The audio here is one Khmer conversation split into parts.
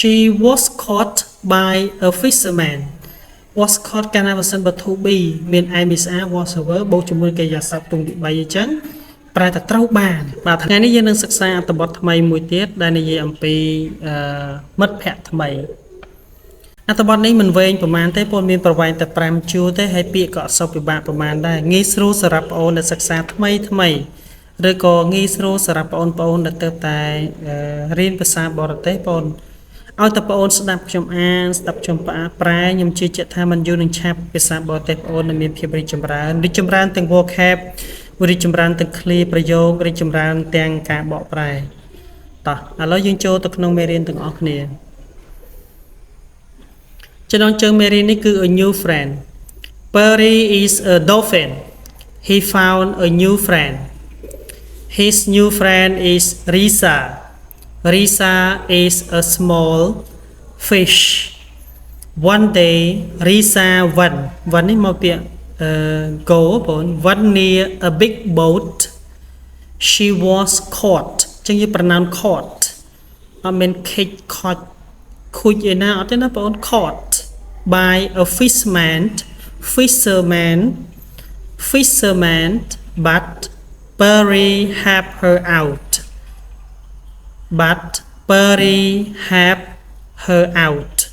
She was caught by a fisherman was caught កាលណាបើសិនបើ to be មាន I miss a was over បូកជាមួយកិរិយាសព្ទទង់ទី3អញ្ចឹងប្រែថាត្រូវបានបាទថ្ងៃនេះយើងនឹងសិក្សាអត្ថបទថ្មីមួយទៀតដែលនិយាយអំពីមិត្តភ័ក្តិថ្មីអត្ថបទនេះមិនវែងប្រហែលទេពលមានប្រវែងតែ5ជួរទេហើយពាក្យក៏អត់សូវពិបាកប្រហែលដែរងាយស្រួលសម្រាប់បងប្អូនដែលសិក្សាថ្មីឬក៏ងាយស្រួលសម្រាប់បងប្អូនដែលទើបតែរៀនភាសាបរទេសបងឲ្យតែបងប្អូនស្ដាប់ខ្ញុំអានស្ដាប់ខ្ញុំប្រែខ្ញុំជឿជាក់ថាមិនយូរនឹងឆាប់ភាសាបរទេសបងប្អូននឹងមានភាពរីកចម្រើនទាំង vocab រីកចម្រើនទាំង clear ប្រយោគរីកចម្រើនទាំងការបកប្រែតោះឥឡូវយើងចូលទៅក្នុងមេរៀនទាំងអស់គ្នាចំណងជើងមេរៀននេះគឺ a new friend Perry is a dolphin he found a new friend his new friend is Risa Risa is a small fish one day Risa wentនេះមកពាក្យgo បងwent near a big boat she was caught ចឹងយើងប្រណាំ caught អត់មាន catch caught ខូចឯណាអត់ទេណាបង caught by a fisherman but Perry helped her out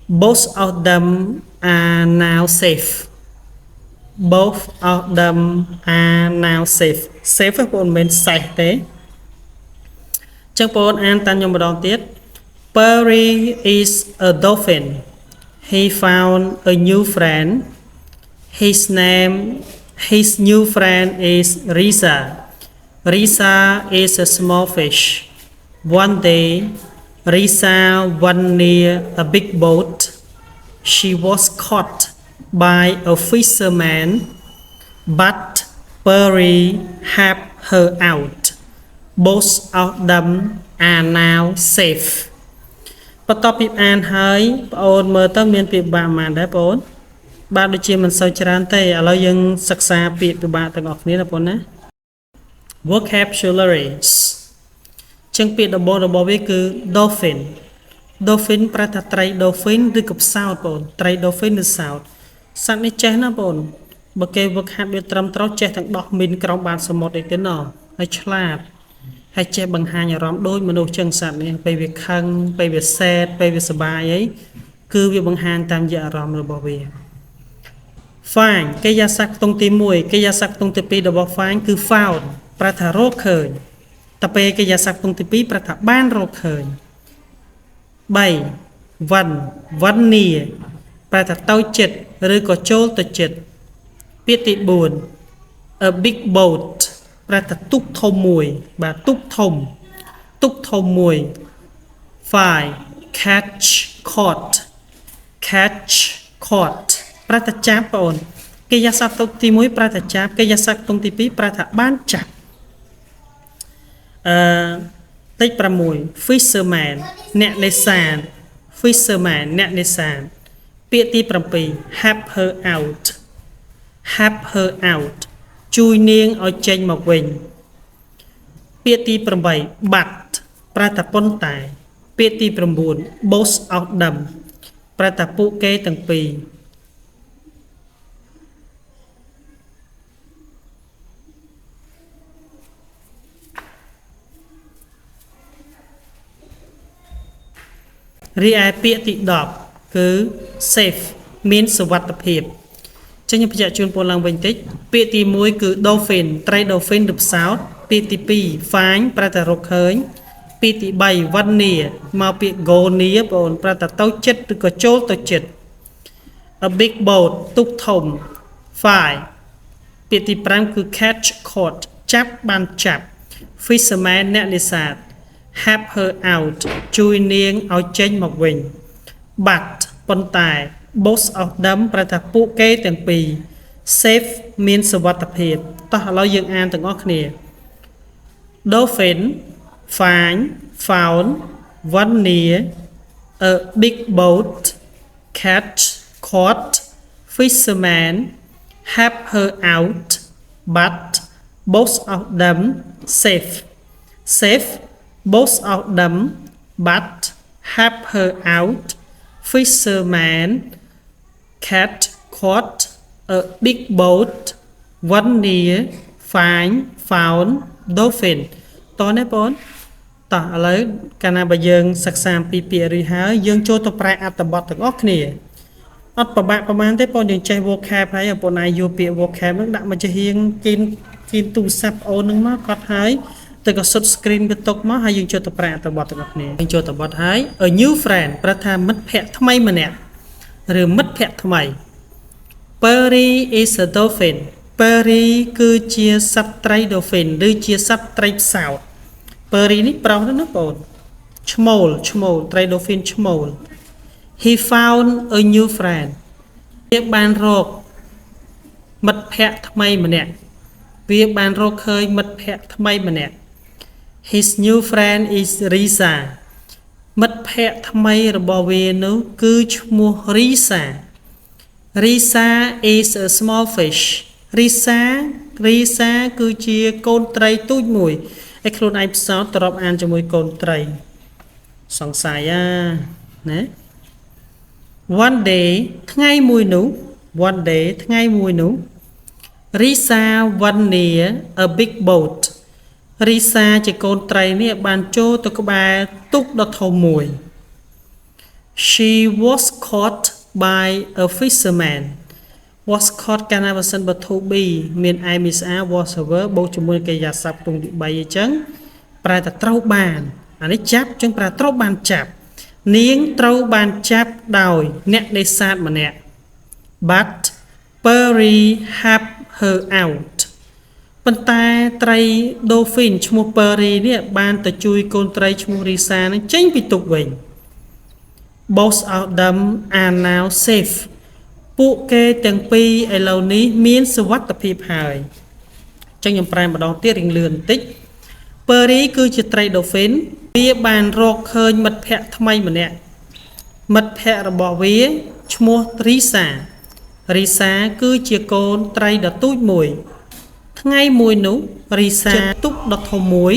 both of them are now safe safe បងមិន safe ទេចឹងបងអានតាមខ្ញុំម្ដងទៀត Perry is a dolphin he found a new friend his new friend is Risa Risa is a small fish one day Risa went near a big boat she was caught by a fisherman but Perry helped her out both of them are now safe បន្ទាប់ពីអានហើយបងអូនមើលទៅមានពាក្យបាក់ប៉ុន្មានដែរបងអូនបាទដូចជាមិនសូវច្រើនទេឥឡូវយើងសិក្សាពាក្យពិបាកទាំងអស់គ្នាណាបងណា vocabularies ចឹងពាក្យដំបូងរបស់វាគឺ dolphin ប្រែថាត្រី dolphin ឬក៏ផ្សោតបងត្រី dolphin ឬផ្សោតសត្វនេះចេះណាបងបើគេវឹកហាត់វាត្រឹមត្រូវចេះទាំងដោះមីនក្រោមបាតសមុទ្រអីទេណោះហើយឆ្លាតហើយចេះបង្ហាញអារម្មណ៍ដូចមនុស្សចឹងសត្វនេះពេលវាខឹងពេលវាសែតពេលវាសប្បាយអីគឺវាបង្ហាញតាមជាអារម្មណ៍របស់វា Find កិរិយាសព្ទខ្ទង់ទី1កិរិយាសព្ទខ្ទង់ទី2របស់ find គឺ found ប្រែថារកឃើញតែពេលកិរិយាសព្ទខ្ទង់ទី2ប្រែថាបានរកឃើញ 3 one near ប្រែថាទៅចិត្តឬក៏ចូលទៅចិត្តពាក្យទី4 a big boat ប្រែថាទូកធំមួយបាទទូកធំមួយ 5 catch caught ប្រែថាចាប់បងអូនកិរិយាសព្ទទី1ប្រែថាចាប់កិរិយាសព្ទទី2ប្រែថាបានចាប់ទី6 fisherman អ្នកនេសាទ ពាក្យទី7 help her out ជួយនាងឲ្យចេញមកវិញពាក្យទី8 but ប្រែថាប៉ុន្តែពាក្យទី9 both of them ប្រែថាពួកគេទាំងពីររីឯពាក្យទី10គឺ safe មានសុវត្ថិភាពចឹងខ្ញុំបញ្ជាក់ជូនពលឡើងវិញតិចពាក្យទី1គឺ dolphin ត្រី dolphin ឬផ្សោតពាក្យទី2 find ប្រែថារកឃើញពាក្យទី3 one near មកពាក្យ go near បងប្រែថាទៅចិត្តឬក៏ចូលទៅចិត្ត a big boat ទូកធំ 5 ពាក្យទី5គឺ catch caught ចាប់បានចាប់ fisherman អ្នកនេសាទ help her out ជួយនាងឲ្យចេញមកវិញ but ប៉ុន្តែ both of them ប្រែថាពួកគេទាំងពីរ safe មានសុវត្ថិភាពតោះឥឡូវយើងអានទាំងអស់គ្នា dolphin find found one near a big boat catch caught fisherman help her out but both of them safe both of them but help her out fisherman cat caught a big boat one near find found dolphin តោះនេះបងតោះឥឡូវកាលណាបើយើងសិក្សាពីពាក្យនេះហើយយើងចូលទៅប្រែអត្ថបទទាំងអស់គ្នាអត់ប្របាក់ប្រហែលទេបងយើងចេះ vocab ហើយបងណាយកពាក្យ vocab នឹងដាក់មកចេះរៀងគីនទូរស័ព្ទអូននឹងមកគាត់ហើយទៅក៏សុទ្ធ screen វាទុកមកហើយយើងចូលទៅប្រែអត្ថបទទាំងអស់គ្នាយើងចូលទៅបទហើយ a new friend ប្រែថាមិត្តភក្តិថ្មីម្នាក់ឬមិត្តភក្តិថ្មី Perry is a dolphin Perry គឺជាសត្វត្រី dolphin ឬជាសត្វត្រីផ្សោត Perry នេះប្រុសណាបងឈ្មោលត្រី dolphin ឈ្មោល He found a new friend វាបានរកមិត្តភក្តិថ្មីម្នាក់វាបានរកឃើញមិត្តភក្តិថ្មីម្នាក់ His new friend is Risa មិត្តភក្តិថ្មីរបស់វានោះគឺឈ្មោះ Risa Risa is a small fish Risa គឺជាកូនត្រីទូចមួយហើយខ្លួនឯងផ្សោតត្រប់អានជាមួយកូនត្រីសង្ស័យណា One day ថ្ងៃមួយនោះ Risa went near a big boat Risa ជាកូនត្រីនេះបានចូលទៅក្បែរទូកដ៏ធំមួយ She was caught by a fisherman was caught កាលណាបើសិនបើ to be មាន I miss a was a verb បូកជាមួយកិរិយាសព្ទទងទី3អញ្ចឹងប្រែថាត្រូវបានអានេះចាប់អញ្ចឹងប្រែត្រូវបានចាប់នាងត្រូវបានចាប់ដោយអ្នកនេសាទម្នាក់ but Perry helped her out ប៉ុន្តែត្រី dolphin ឈ្មោះ Perry នេះបានទៅជួយកូនត្រីឈ្មោះ Risa នឹងចេញពីទូកវិញ Both of them are now safe ពួកគេទាំងពីរឥឡូវនេះមានសុវត្ថិភាពហើយអញ្ចឹងខ្ញុំប្រែម្ដងទៀតរៀងលឿនបន្តិច Perry គឺជាត្រី dolphin វាបានរកឃើញមិត្តភក្តិថ្មីម្នាក់មិត្តភក្តិរបស់វាឈ្មោះ Risa គឺជាកូនត្រីដ៏ទូចមួយថ្ងៃមួយនោះ Risa ទុកដ៏ធំមួយ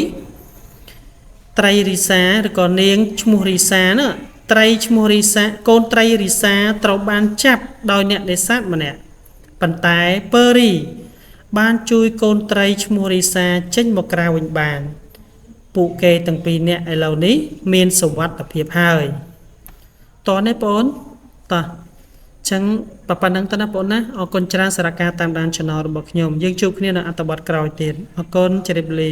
ត្រី Risa ឬក៏នាងឈ្មោះ Risa ណាត្រីឈ្មោះ Risa កូនត្រី Risa ត្រូវបានចាប់ដោយអ្នកនេសាទម្នាក់ប៉ុន្តែ Perry បានជួយកូនត្រីឈ្មោះ Risa ចេញមកក្រៅវិញបានពួកគេទាំងពីរនាក់ឥឡូវនេះមានសុវត្ថិភាពហើយតោះនេះបងតោះចឹងប៉ុណ្ណឹងទៅណាបងណាអរគុណច្រើនសម្រាប់ការតាមដាន Channel របស់ខ្ញុំយើងជួបគ្នានៅអត្ថបទក្រោយទៀតអរគុណជម្រាបលា